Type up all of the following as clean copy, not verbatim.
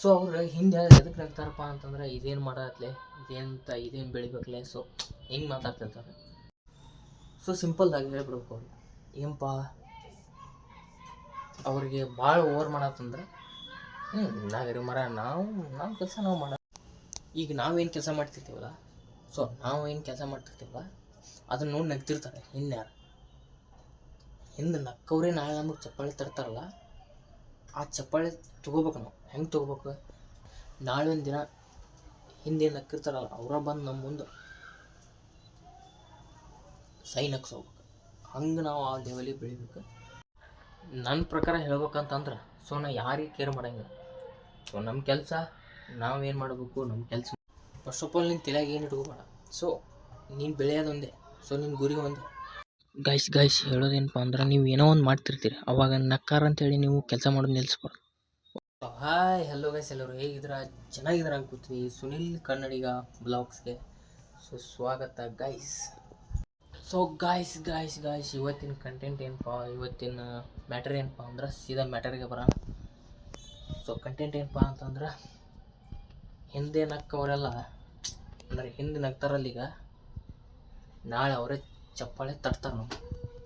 So ಅವ್ರು ಹಿಂದೆ ಎದಕ್ಕೆ ನಗ್ತಾರಪ್ಪ ಅಂತಂದ್ರೆ ಇದೇನು ಮಾಡತ್ಲೆ ಇದೇನು ಬೆಳಿಬೇಕಲೆ ಸೊ ಹಿಂಗೆ ಮಾತಾಡ್ತಿರ್ತಾರೆ. ಸೊ ಸಿಂಪಲ್ದಾಗಿ ಹೇಳ್ಬಿಡ್ಬೇಕು ಅವ್ರಿಗೆ ಏನಪ್ಪ ಅವ್ರಿಗೆ ಭಾಳ ಓವರ್ ಮಾಡತ್ತಂದ್ರೆ ನಾಗರಿ ಮರ ನಮ್ಮ ಕೆಲಸ ನಾವು ಮಾಡ. ಈಗ ನಾವೇನು ಕೆಲಸ ಮಾಡ್ತಿರ್ತೀವಲ್ಲ, ಸೊ ನಾವೇನು ಕೆಲಸ ಮಾಡ್ತಿರ್ತೀವಲ್ಲ ಅದನ್ನ ನೋಡಿ ನಗ್ತಿರ್ತಾರೆ ಇನ್ಯಾರು. ಹಿಂದೆ ನಕ್ಕವ್ರೆ ನಾಳೆ ನಮಗೆ ಚಪ್ಪಾಳೆ ತರ್ತಾರಲ್ಲ, ಆ ಚಪ್ಪಾಳೆ ತೊಗೋಬೇಕು. ನಾವು ಹೆಂಗೆ ತೊಗೋಬೇಕು? ನಾಳೆ ಒಂದು ದಿನ ಹಿಂದೆ ನಕ್ಕಿರ್ತಾರಲ್ಲ ಅವರ ಬಂದು ನಮ್ಮ ಮುಂದೆ ಸೈ ನಗ್ಸೋಗ್ಬೇಕು. ಹಂಗೆ ನಾವು ಆ ಲೆವೆಲಿಗೆ ಬೆಳಿಬೇಕು. ನನ್ನ ಪ್ರಕಾರ ಹೇಳ್ಬೇಕಂತಂದ್ರೆ ಸೊ ನಾ ಯಾರಿಗೆ ಕೇರ್ ಮಾಡೋಂಗಿಲ್ಲ. ಸೊ ನಮ್ಮ ಕೆಲಸ ನಾವೇನು ಮಾಡಬೇಕು, ನಮ್ಮ ಕೆಲಸ ಫಸ್ಟ್ ಆಫ್ ಆಲ್ ನಿನ್ನ ತಲೆಯಾಗ ಏನು ಇಟ್ಕೋಬೇಡ. ಸೊ ನೀನು ಬೆಳೆಯೋದೊಂದೇ, ಸೊ ನಿನ್ನ ಗುರಿ ಒಂದೇ. ಗೈಸ್ ಹೇಳೋದೇನಪ್ಪ ಅಂದ್ರೆ ನೀವು ಏನೋ ಒಂದು ಮಾಡ್ತಿರ್ತೀರಿ, ಅವಾಗ ನಕ್ಕಾರ ಅಂತೇಳಿ ನೀವು ಕೆಲಸ ಮಾಡೋದು ನಿಲ್ಲಿಸ್ಬಾರ್ದು. ಹಾಯ್ ಹಲೋ ಗೈಸ್, ಎಲ್ಲರೂ ಹೇಗಿದ್ದೀರಾ? ಚೆನ್ನಾಗಿದ್ದೀರಾ ಅನ್ಕೋತೀನಿ. ಸುನಿಲ್ ಕನ್ನಡಿಗ ಬ್ಲಾಗ್ಸ್ಗೆ ಸೊ ಸ್ವಾಗತ ಗೈಸ್. ಸೊ ಗಾಯ್ಸ್ ಇವತ್ತಿನ ಕಂಟೆಂಟ್ ಏನಪ್ಪ, ಇವತ್ತಿನ ಮ್ಯಾಟರ್ ಏನಪ್ಪ ಅಂದ್ರೆ ಸೀದಾ ಮ್ಯಾಟರ್ಗೆ ಬರೋಣ. ಸೊ ಕಂಟೆಂಟ್ ಏನಪ್ಪ ಅಂತಂದ್ರೆ ಹಿಂದೆ ನಕ್ಕವರೆಲ್ಲ ಅಂದರೆ ಹಿಂದೆ ನಗ್ತಾರಲ್ಲ, ಈಗ ನಾಳೆ ಅವರೇ ಚಪ್ಪಾಳೆ ತಟ್ತಾರೆ ನಾವು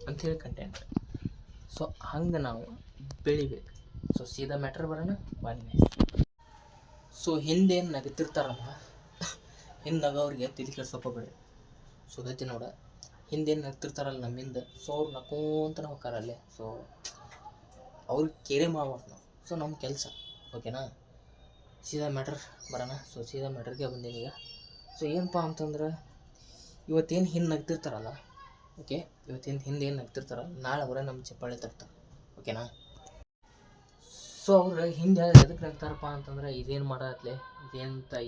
ಅಂಥೇಳಿ ಕಂಟೆಂಟ್. ಸೊ ಹಂಗೆ ನಾವು ಬೆಳಿಬೇಕು. ಸೊ ಸೀದಾ ಮ್ಯಾಟರ್ ಬರೋಣ ಬನ್ನಿ. ಸೊ ಹಿಂದೇನು ನಗ್ತಿರ್ತಾರಲ್ಲ, ಹಿಂದೆ ನಗೋರಿಗೆ ತಿಳಿ ಕೆಡ್ಸೋಕೋಬೇಡಿ. ಸೊ ಗತಿ ನೋಡ, ಹಿಂದೇನು ನಗ್ತಿರ್ತಾರಲ್ಲ ನಮ್ಮಿಂದ, ಸೊ ಅವ್ರು ನಕ್ಕೋಂತನ ಹೋಗ್ತಾರಲ್ಲೇ. ಸೊ ಅವ್ರಿಗೆ ಕೇರೆ ಮಾಡ್ಬಾರ್ದು ನಾವು. ಸೊ ನಮ್ಮ ಕೆಲಸ ಓಕೆನಾ. ಸೀದಾ ಮ್ಯಾಟ್ರ್ ಬರೋಣ. ಸೊ ಸೀದಾ ಮ್ಯಾಟ್ರಿಗೆ ಬಂದೀನಿ ಈಗ. ಸೊ ಏನಪ್ಪ ಅಂತಂದ್ರೆ ಇವತ್ತೇನು ಹಿಂದೆ ನಗ್ತಿರ್ತಾರಲ್ಲ, ಓಕೆ, ಇವತ್ತೇನು ಹಿಂದೆ ಏನು ನಗ್ತಿರ್ತಾರಲ್ಲ ನಾಳೆ ಅವರೇ ನಮ್ಮ ಚಪ್ಪಾಳೆ ತರ್ತಾರೆ, ಓಕೆನಾ. ಸೊ ಅವ್ರು ಹಿಂದೆ ಎದಕ್ಕೆ ನಗ್ತಾರಪ್ಪ ಅಂತಂದ್ರೆ ಇದೇನು ಮಾಡತ್ಲೆ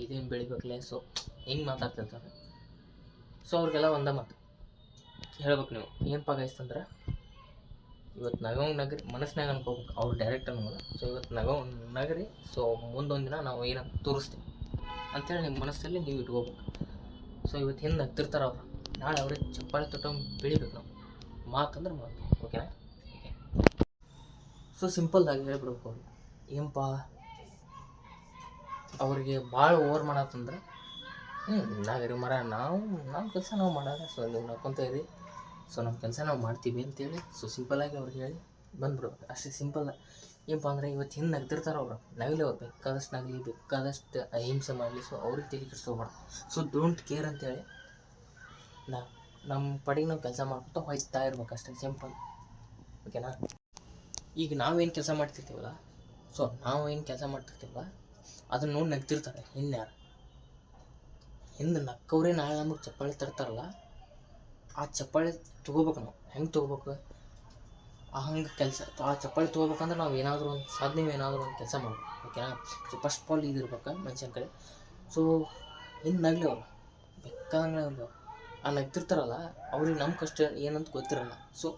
ಇದೇನು ಬೆಳಿಬೇಕಲೆ ಸೊ ಹಿಂಗೆ ಮಾತಾಡ್ತಿರ್ತಾರೆ. ಸೊ ಅವ್ರಿಗೆಲ್ಲ ಒಂದೇ ಮಾತು ಹೇಳ್ಬೇಕು ನೀವು, ಏನಪ್ಪ ಗೈಸ್ತಂದ್ರೆ ಇವತ್ತು ನಗೋಂಗೆ ನಗರಿ ಮನಸ್ಸಿನಾಗ ಅನ್ಕೋಬೇಕು. ಅವ್ರು ಡೈರೆಕ್ಟ್ ಅನ್ನೋಲ್ಲ. ಸೊ ಇವತ್ತು ನಗರಿ, ಸೊ ಮುಂದೊಂದು ದಿನ ನಾವು ಏನಂತ ತೋರಿಸ್ತೀವಿ ಅಂಥೇಳಿ ನಿಮ್ಮ ಮನಸ್ಸಲ್ಲಿ ನೀವು ಇಟ್ಕೋಬೇಕು. ಸೊ ಇವತ್ತು ಹಿಂದೆ ನಗ್ತಿರ್ತಾರೆ ಅವ್ರು, ನಾಳೆ ಅವ್ರಿಗೆ ಚಪ್ಪಾಳೆ ತೊಟ್ಟಂಗೆ ಬೆಳಿಬೇಕು ನಾವು. ಮಾತಂದ್ರೆ ಮಾತು, ಓಕೆನಾ. ಸೊ ಸಿಂಪಲ್ದಾಗಿ ಹೇಳ್ಬಿಡ್ಬೇಕು ಅವ್ರಿಗೆ ಏನಪ್ಪ ಅವ್ರಿಗೆ ಭಾಳ ಓವರ್ ಮಾಡತ್ತಂದ್ರೆ ನಾಗರಿ ಮರ ನಮ್ಮ ಕೆಲಸ ನಾವು ಮಾಡೋಣ. ಸೊ ನೀವು ನಡ್ಕೊತ ಇರಿ, ಸೊ ನಮ್ಮ ಕೆಲಸ ನಾವು ಮಾಡ್ತೀವಿ ಅಂತೇಳಿ ಸೊ ಸಿಂಪಲ್ಲಾಗಿ ಅವ್ರಿಗೆ ಹೇಳಿ ಬಂದ್ಬಿಡ್ಬೇಕು. ಅಷ್ಟೇ ಸಿಂಪಲ್. ಏನಪ್ಪ ಅಂದರೆ ಇವತ್ತು ಹಿಂದೆ ನಗ್ತಿರ್ತಾರೆ ಅವರು, ನಗಲಿ ಅವ್ರು ಬೇಕಾದಷ್ಟು ನಗಲಿ, ಬೇಕಾದಷ್ಟು ಅಹಿಂಸೆ ಮಾಡಲಿ. ಸೊ ಅವ್ರಿಗೆ ತಲೆ ಕೆಡಿಸ್ಕೋಬಾರ್ದು. ಸೊ ಡೋಂಟ್ ಕೇರ್ ಅಂತೇಳಿ ನಮ್ಮ ಪಡಿಗೆ ನಾವು ಕೆಲಸ ಮಾಡ್ಕೊತಾ ಹೋಗ್ತಾ ಇರ್ಬೇಕು, ಅಷ್ಟೇ ಸಿಂಪಲ್, ಓಕೆನಾ. ಈಗ ನಾವೇನು ಕೆಲಸ ಮಾಡ್ತಿರ್ತೀವಲ್ಲ, ಸೊ ನಾವೇನು ಕೆಲಸ ಮಾಡ್ತಿರ್ತೀವಲ್ಲ ಅದನ್ನ ನೋಡಿ ನಗ್ತಿರ್ತಾರೆ ಇನ್ಯಾರು. ಹಿಂದೆ ನಕ್ಕವ್ರೆ ನಾಳೆ ನಮಗೆ ಚಪ್ಪಾಳೆ ತರ್ತಾರಲ್ಲ, ಆ ಚಪ್ಪಾಳೆ ತೊಗೋಬೇಕು. ನಾವು ಹೆಂಗೆ ತೊಗೋಬೇಕು? ಹಂಗೆ ಕೆಲಸ ಆ ಚಪ್ಪಾಳೆ ತೊಗೋಬೇಕಂದ್ರೆ ನಾವು ಏನಾದರೂ ಒಂದು ಸಾಧನೆ, ಏನಾದರೂ ಒಂದು ಕೆಲಸ ಮಾಡ್ಬೇಕು, ಓಕೆನಾ. ಸೊ ಫಸ್ಟ್ ಆಫ್ ಆಲ್ ಇದಿರ್ಬೇಕು ಮನುಷ್ಯನ ಕಡೆ. ಸೊ ಹಿಂದೆ ನಗಲಿ ಅವರು, ಬೇಕಾದಂಗೆ ನಗಲಿ. ಆ ನಗ್ತಿರ್ತಾರಲ್ಲ ಅವ್ರಿಗೆ ನಮ್ಮ ಕಷ್ಟ ಏನಂತ ಗೊತ್ತಿರಲ್ಲ. ಸೊ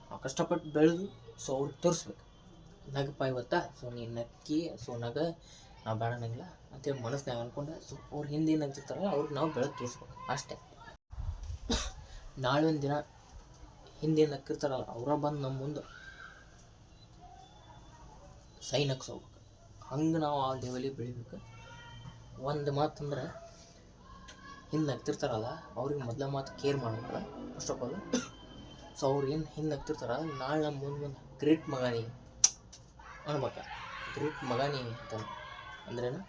ನಾವು ಕಷ್ಟಪಟ್ಟು ಬೆಳೆದು ಸೊ ಅವ್ರಿಗೆ ತೋರಿಸ್ಬೇಕು, ನಗಪ್ಪ ಇವತ್ತ, ಸೊ ನೀನು ನಕ್ಕಿ, ಸೊ ನಗ ನಾವು ಬೇಡ ನಗಿಲ್ಲ ಅಂತೇಳಿ ಮನಸ್ಸಿನಾಗ ಅಂದ್ಕೊಂಡು ಸೊ ಅವ್ರು ಹಿಂದೆ ಏನು ನಗ್ತಿರ್ತಾರಲ್ಲ ಅವ್ರಿಗೆ ನಾವು ಬೆಳೆದು ತೋರಿಸ್ಬೇಕು, ಅಷ್ಟೇ. ನಾಳೆ ಒಂದು ದಿನ ಹಿಂದೆ ನಕ್ಕಿರ್ತಾರಲ್ಲ ಅವರ ಬಂದು ನಮ್ಮ ಮುಂದೆ ಸೈ ನಗ್ಸೋಗ್ಬೇಕು. ಹಂಗೆ ನಾವು ಆ ಲೆವೆಲಿಗೆ ಬೆಳಿಬೇಕು. ಒಂದು ಮಾತಂದ್ರೆ ಹಿಂದೆ ನಗ್ತಿರ್ತಾರಲ್ಲ ಅವ್ರಿಗೆ ಮೊದಲ ಮಾತು ಕೇರ್ ಮಾಡಬೇಡ ಫಸ್ಟ್ ಆಫ್ ಆಲ್. ಸೊ ಅವ್ರು ಏನು ಹಿಂದೆ ನಗ್ತಿರ್ತಾರ ನಾಳೆ ನಮ್ಮ ಮುಂದೆ ಗ್ರೇಟ್ ಮಗ ನೀ ಅನ್ಬೇಕ. ಗ್ರೇಟ್ ಮಗ ನೀ ಅಂತ ಅಂದ್ರೇನು?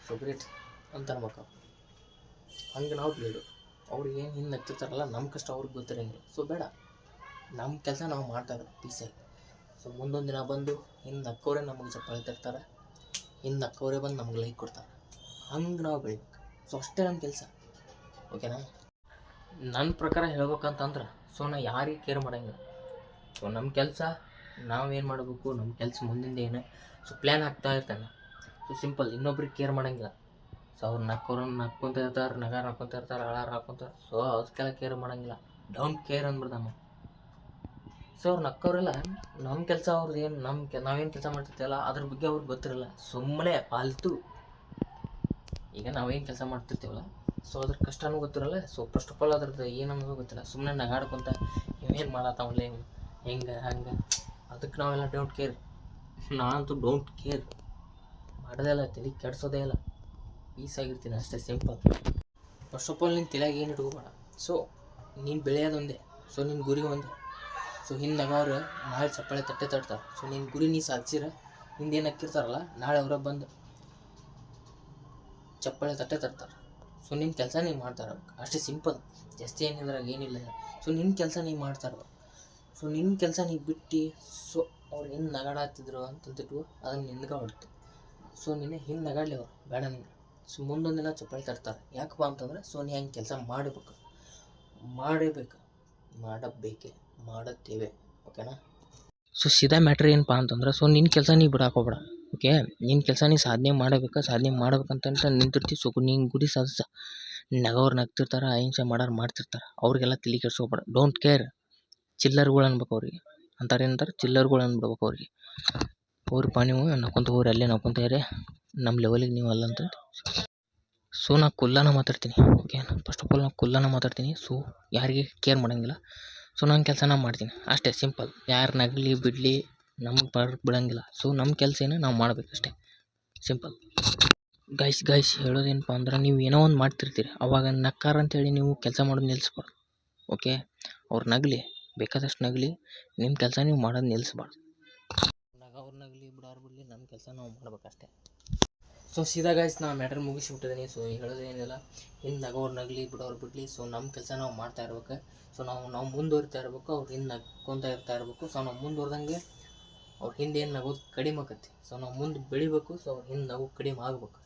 ಸೊ ಗ್ರೇಟ್ ಅಂತ ಅನ್ಬೇಕು. ಹಂಗೆ ನಾವು ಬೆಳೆದು ಅವ್ರಿಗೆ ಏನು ಹಿಂದೆ ನಗ್ತಿರ್ತಾರಲ್ಲ ನಮ್ಮ ಕಷ್ಟ ಅವ್ರಿಗೆ ಗೊತ್ತಿರಂಗಿಲ್ಲ. ಸೊ ಬೇಡ, ನಮ್ಮ ಕೆಲಸ ನಾವು ಮಾಡ್ತಾಯಿದ್ರು ಪೀಸಾಗಿ. ಸೊ ಮುಂದೊಂದು ದಿನ ಬಂದು ಹಿಂದೆ ನಕ್ಕವರೇ ನಮಗೆ ಚಪ್ಪಾಳೆ ತರ್ತಾರೆ, ಹಿಂದೆ ನಕ್ಕವರೇ ಬಂದು ನಮ್ಗೆ ಲೈಕ್ ಕೊಡ್ತಾರೆ. ಹಂಗೆ ನಾವು ಬೆಳಿಬೇಕು. ಸೊ ಅಷ್ಟೇ ನಮ್ಮ ಕೆಲಸ, ಓಕೆನಾ. ನನ್ನ ಪ್ರಕಾರ ಹೇಳ್ಬೇಕಂತಂದ್ರೆ ಸೊ ನಾ ಯಾರಿಗೆ ಕೇರ್ ಮಾಡೋಂಗಿಲ್ಲ. ಸೊ ನಮ್ಮ ಕೆಲಸ ನಾವೇನು ಮಾಡಬೇಕು, ನಮ್ಮ ಕೆಲಸ ಮುಂದಿಂದ ಏನು ಸೊ ಪ್ಲ್ಯಾನ್ ಹಾಕ್ತಾ ಇರ್ತಾನೆ. ಸೊ ಸಿಂಪಲ್, ಇನ್ನೊಬ್ರಿಗೆ ಕೇರ್ ಮಾಡೋಂಗಿಲ್ಲ. ಸೊ ಅವ್ರು ನಕ್ಕೊತ ಇರ್ತಾರೆ, ನಕ್ಕೊತ ಇರ್ತಾರೆ, ಅಳಾರ ಹಾಕ್ಕೊತಾರೆ. ಸೊ ಅದಕ್ಕೆಲ್ಲ ಕೇರ್ ಮಾಡೋಂಗಿಲ್ಲ, ಡೋಂಟ್ ಕೇರ್ ಅಂದ್ಬಿಡ್ತಾನೆ. ಸೊ ಅವ್ರು ನಕ್ಕವರೆಲ್ಲ ನಮ್ಮ ಕೆಲಸ ಅವ್ರದ್ದು ಏನು ನಾವೇನು ಕೆಲಸ ಮಾಡ್ತಿರ್ತೀವಲ್ಲ ಅದ್ರ ಬಗ್ಗೆ ಅವ್ರಿಗೆ ಗೊತ್ತಿರಲ್ಲ, ಸುಮ್ಮನೆ ಫಾಲ್ತು. ಈಗ ನಾವೇನು ಕೆಲಸ ಮಾಡ್ತಿರ್ತೀವಲ್ಲ ಸೊ ಅದ್ರ ಕಷ್ಟನೂ ಗೊತ್ತಿರಲ್ಲ. ಸೊ ಫಸ್ಟ್ ಆಫ್ ಆಲ್ ಅದ್ರದ್ದು ಏನನ್ನೋದು ಗೊತ್ತಿಲ್ಲ, ಸುಮ್ಮನೆ ನಗಾಡ್ಕೊತ ಇವೇನು ಮಾಡತ್ತವಲ್ಲ ಹೆಂಗೆ ಹಂಗೆ, ಅದಕ್ಕೆ ನಾವೆಲ್ಲ ಡೋಂಟ್ ಕೇರ್. ನಾನಂತೂ ಡೋಂಟ್ ಕೇರ್ ಮಾಡೋದೇ ಇಲ್ಲ, ತಲೆ ಕೆಡ್ಸೋದೇ ಇಲ್ಲ, ಪೀಸ್ ಆಗಿರ್ತೀನಿ ಅಷ್ಟೇ, ಸಿಂಪಲ್. ಫಸ್ಟ್ ಆಫ್ ಆಲ್ ನಿನ್ನ ತಲೆಯಾಗ ಏನು ಇಟ್ಕೋಬೇಡ. ಸೊ ನೀನು ಬೆಳೆಯೋದೊಂದೇ, ಸೊ ನಿನ್ನ ಗುರಿ ಒಂದೇ. ಸೊ ಹಿಂದಾಗವ್ರು ನಾಳೆ ಚಪ್ಪಾಳೆ ತಟ್ತಾರೆ. ಸೊ ನಿನ್ನ ಗುರಿ ನೀ ಸಾಧಿಸಿರ ಹಿಂದೆ ಏನು ಹಾಕಿರ್ತಾರಲ್ಲ, ನಾಳೆ ಅವ್ರ ಬಂದು ಚಪ್ಪಾಳೆ ತರ್ತಾರೆ. ಸೊ ನಿನ್ನ ಕೆಲಸ ನೀವು ಮಾಡ್ತಾ ಇರ್ಬೇಕು ಅಷ್ಟೇ, ಸಿಂಪಲ್. ಜಾಸ್ತಿ ಏನಿದ್ರಾಗ ಏನಿಲ್ಲ. ಸೊ ನಿನ್ನ ಕೆಲಸ ನೀವು ಮಾಡ್ತಾ ಇರ್ಬೇಕು. ಸೊ ನಿನ್ನ ಕೆಲಸ ನೀವು ಬಿಟ್ಟು ಸೊ ಅವ್ರು ಏನು ನಗಾಡತ್ತಿದ್ರು ಅಂತಂತಿಟ್ಟು ಅದನ್ನು ನಿನ್ಗೆ ಹೊಡ್ತು. ಸೊ ನಿನ್ನೆ ಹಿಂಗೆ ನಗಾಡಲಿ ಅವ್ರು, ಬೇಡ ನೀನು. ಸೊ ಮುಂದೊಂದು ದಿನ ಚಪ್ಪಾಳೆ ತರ್ತಾರೆ. ಯಾಕಪ್ಪ ಅಂತಂದ್ರೆ ಸೊ ನೀ ಹಂಗೆ ಕೆಲಸ ಮಾಡಬೇಕು, ಮಾಡುತ್ತೇವೆ, ಓಕೆನಾ? ಸೊ ಸೀದಾ ಮ್ಯಾಟ್ರ್ ಏನಪ್ಪ ಅಂತಂದ್ರೆ ಸೊ ನಿನ್ನ ಕೆಲಸ ನೀ ಬಿಡಾಕೋಬೇಡ, ಓಕೆ? ನಿನ್ನ ಕೆಲಸ ನೀ ಸಾಧನೆ ಮಾಡ್ಬೇಕಂತ ನಿಂತಿರ್ತಿ. ಸೊ ನೀನು ಗುರಿ ಸಾಧಿಸ. ನಗೋರು ನಗ್ತಿರ್ತಾರೆ, ಅಹಿಂಸೆ ಮಾಡೋರು ಮಾಡ್ತಿರ್ತಾರೆ, ಅವ್ರಿಗೆಲ್ಲ ತಲೆ ಕೆಡ್ಸ್ಕೊಬೇಡ. Don't care. ಚಿಲ್ಲರ್ಗಳು ಅನ್ಬೇಕು ಅವ್ರಿಗೆ, ಅಂತಾರೆ ಚಿಲ್ಲರ್ಗಳು ಅನ್ಬಿಡ್ಬೇಕು ಅವ್ರಿಗೆ. ಅವ್ರಪ್ಪ ನೀವು ನಕ್ಕೊಂತ ಹೋಗ್ರಿ, ಅಲ್ಲೇ ನಕ್ಕೊಂತ ಇರಿ, ನಮ್ಮ ಲೆವೆಲಿಗೆ ನೀವು ಅಲ್ಲ ಅಂತ. ಸೊ ನಾ ಕುಲ್ಲನ ಮಾತಾಡ್ತೀನಿ, ಓಕೆ? ಫಸ್ಟ್ ಆಫ್ ಆಲ್ ನಾನು ಕುಲ್ಲನ ಮಾತಾಡ್ತೀನಿ. ಸೊ ಯಾರಿಗೆ ಕೇರ್ ಮಾಡೋಂಗಿಲ್ಲ. ಸೊ ನನ್ನ ಕೆಲಸ ನಾನು ಮಾಡ್ತೀನಿ ಅಷ್ಟೇ, ಸಿಂಪಲ್. ಯಾರು ನಗಲಿ ಬಿಡಲಿ ನಮಗೆ ಬಿಡೋಂಗಿಲ್ಲ. ಸೊ ನಮ್ಮ ಕೆಲಸ ಏನು ನಾವು ಮಾಡಬೇಕಷ್ಟೇ, ಸಿಂಪಲ್. ಗೈಸ್ ಹೇಳೋದೇನಪ್ಪ ಅಂದ್ರೆ ನೀವು ಏನೋ ಒಂದು ಮಾಡ್ತಿರ್ತೀರಿ, ಅವಾಗ ನಕ್ಕಾರ ಅಂತೇಳಿ ನೀವು ಕೆಲಸ ಮಾಡೋದು ನಿಲ್ಲಿಸ್ಬಾರ್ದು, ಓಕೆ? ಅವ್ರು ನಗಲಿ, ಬೇಕಾದಷ್ಟು ನಗಲಿ, ನಿಮ್ಮ ಕೆಲಸ ನೀವು ಮಾಡೋದು ನಿಲ್ಲಿಸ್ಬಾರ್ದು. ಅವ್ರು ನಗಲಿ ಬಿಡಲಿ, ನಮ್ಮ ಕೆಲಸ ನಾವು ಮಾಡ್ಬೇಕಷ್ಟೇ. ಸೊ ಸೀದಾ ಗೈಸ್ ನಾ ಮ್ಯಾಟ್ರ್ ಮುಗಿಸ್ಬಿಟ್ಟಿದ್ದೀನಿ. ಸೊ ಹೇಳೋದೇನಿಲ್ಲ, ಹಿಂದೆ ನಗೋರು ನಗಲಿ ಬಿಡೋರು ಬಿಡಲಿ, ಸೊ ನಮ್ಮ ಕೆಲಸ ನಾವು ಮಾಡ್ತಾ ಇರ್ಬೇಕು. ಸೊ ನಾವು ಮುಂದುವರಿತಾ ಇರ್ಬೇಕು, ಅವ್ರು ಹಿಂದೆ ನಗ್ಕೊತಾ ಇರಬೇಕು. ಸೊ ನಾವು ಮುಂದುವರೆದಂಗೆ ಅವ್ರ ಹಿಂದೆ ಏನು ನಗೋದು ಕಡಿಮೆ ಆಕತಿ. ಸೊ ನಾವು ಮುಂದೆ ಬೆಳಿಬೇಕು. ಸೊ ಅವ್ರ ಹಿಂದೆ ನಗು ಕಡಿಮೆ ಆಗ್ಬೇಕು,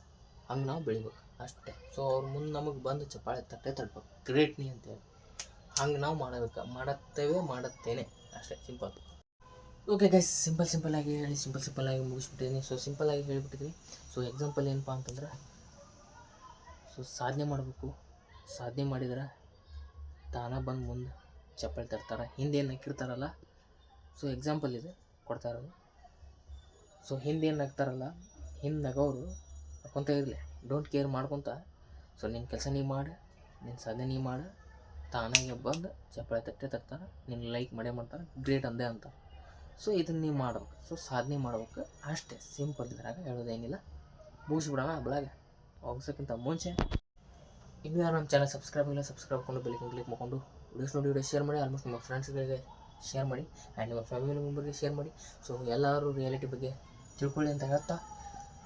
ಹಂಗೆ ನಾವು ಬೆಳಿಬೇಕು ಅಷ್ಟೇ. ಸೊ ಅವ್ರ ಮುಂದೆ ನಮಗೆ ಬಂದು ಚಪ್ಪಾಳೆ ತಟ್ಟಬೇಕು, ಗ್ರೇಟ್ ನೀ ಅಂತೇಳಿ. ಹಂಗೆ ನಾವು ಮಾಡುತ್ತೇನೆ ಅಷ್ಟೇ, ಸಿಂಪಲ್. ಓಕೆ ಗೈಸ್, ಸಿಂಪಲ್ಲಾಗಿ ಹೇಳಿ ಸಿಂಪಲ್ಲಾಗಿ ಮುಗಿಸ್ಬಿಟ್ಟಿದ್ದೀನಿ. ಸೊ ಸಿಂಪಲ್ಲಾಗಿ ಹೇಳಿಬಿಟ್ಟಿದ್ದೀನಿ. ಸೊ ಎಕ್ಸಾಂಪಲ್ ಏನಪ್ಪ ಅಂತಂದ್ರೆ ಸೊ ಸಾಧನೆ ಮಾಡಬೇಕು. ಸಾಧನೆ ಮಾಡಿದ್ರೆ ತಾನ ಬಂದು ಮುಂದೆ ಚಪ್ಪಾಳೆ ತರ್ತಾರೆ, ಹಿಂದೆ ಏನು ನಕ್ಕಿರ್ತಾರಲ್ಲ. ಸೊ ಎಕ್ಸಾಂಪಲ್ ಇದೆ ಕೊಡ್ತಾ ಇರೋದು. ಸೊ ಹಿಂದೆ ಏನು ನಗ್ತಾರಲ್ಲ, ಹಿಂದೆ ನಗೋರು ನಕ್ಕೊತ ಇರಲಿ, ಡೋಂಟ್ ಕೇರ್ ಮಾಡ್ಕೊತ. ಸೊ ನಿನ್ನ ಕೆಲಸ ನೀ ಮಾಡು, ನಿನ್ನ ಸಾಧನೆ ನೀ ಮಾಡು, ತಾನಾಗೆ ಬಂದು ಚಪ್ಪಾಳೆ ತರ್ತಾರೆ, ನಿನ್ನ ಲೈಕ್ ಮಾಡ್ತಾರೆ, ಗ್ರೇಟ್ ಅಂದೇ ಅಂತ. ಸೊ ಇದನ್ನು ನೀವು ಮಾಡ್ಬೇಕು. ಸೊ ಸಾಧನೆ ಮಾಡ್ಬೇಕು ಅಷ್ಟೇ, ಸಿಂಪಲ್. ಇದ್ರಾಗ ಹೇಳೋದೇನಿಲ್ಲ, ಮುಗಿಸ್ಬಿಡೋಣ. ಬೆಳಗ್ಗೆ ಹೋಗ್ಸೋಕ್ಕಿಂತ ಮುಂಚೆ ಇನ್ನೂ ಯಾರು ನಮ್ಮ ಚಾನಲ್ ಸಬ್ಸ್ಕ್ರೈಬ್ ಮಾಡ್ಕೊಂಡು ಬೆಲ್ಲಿಗೆ ಕ್ಲಿಕ್ ಮಾಡ್ಕೊಂಡು ವಿಡಿಯೋ ಶೇರ್ ಮಾಡಿ. ಆಲ್ಮೋಸ್ಟ್ ನಿಮ್ಮ ಫ್ರೆಂಡ್ಸ್ಗಳಿಗೆ ಶೇರ್ ಮಾಡಿ, ಆ್ಯಂಡ್ ನಿಮ್ಮ ಫ್ಯಾಮಿಲಿ ಮೆಂಬರ್ಗೆ ಶೇರ್ ಮಾಡಿ. ಸೊ ಎಲ್ಲರೂ ರಿಯಾಲಿಟಿ ಬಗ್ಗೆ ತಿಳ್ಕೊಳ್ಳಿ ಅಂತ ಹೇಳ್ತಾ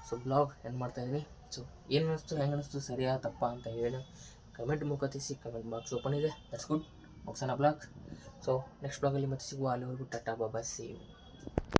ಸೊ ಬ್ಲಾಗ್ ಎಂಡ್ ಮಾಡ್ತಾಯಿದ್ದೀನಿ. ಸೊ ಏನು ಅನ್ನಿಸ್ತು, ಹೆಂಗೆ ಅನ್ನಿಸ್ತು, ಸರಿಯಾ ತಪ್ಪ ಅಂತ ಹೇಳಿ ಕಮೆಂಟ್ ಮುಖ ತಿಳಿಸಿ. ಕಮೆಂಟ್ ಬಾಕ್ಸ್ ಓಪನ್ ಇದೆ, ದಟ್ಸ್ ಗುಡ್. ಮುಗ್ಸೋಣ ಬ್ಲಾಗ್. ಸೊ ನೆಕ್ಸ್ಟ್ ಬ್ಲಾಗಲ್ಲಿ ಮತ್ತೆ ಸಿಗುವ. ಅಲ್ಲಿವರೆಗೂ ಟಾಟಾ, ಬಾಯ್, ಸಿ ಯು.